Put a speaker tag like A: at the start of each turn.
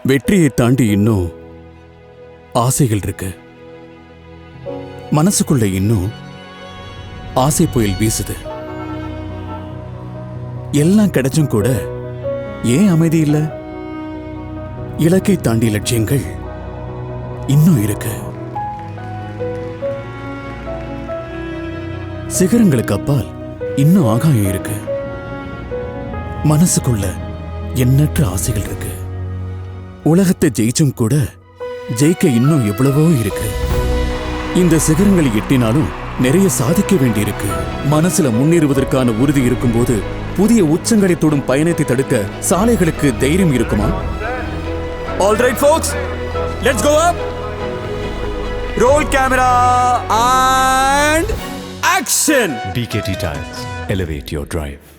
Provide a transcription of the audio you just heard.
A: வெற்றியை தாண்டி இன்னும் ஆசைகள் இருக்கு. மனசுக்குள்ள இன்னும் ஆசை புயல் வீசுது. எல்லாம் கிடைச்சும் கூட ஏன் அமைதி இல்ல? இலக்கை தாண்டி லட்சியங்கள் இன்னும் இருக்கு. சிகரங்களுக்கு அப்பால் இன்னும் ஆகாயம் இருக்கு. மனசுக்குள்ள எண்ணற்ற ஆசைகள் இருக்கு. உலகத்தை ஜெயிச்சும் கூட ஜெயிக்க இன்னும் எவ்வளவோ இருக்கு. இந்த சிகரங்களை எட்டினாலும் நிறைய சாதிக்க வேண்டியிருக்கு. மனசுல முன்னேறுவதற்கான உறுதி இருக்கும்போது புதிய உச்சங்களை தொடும் பயணத்தை தடுக்க சாலைகளுக்கு தைரியம் இருக்குமா? All right folks, let's go up. Roll camera and action.
B: BKT Tires. Elevate your drive.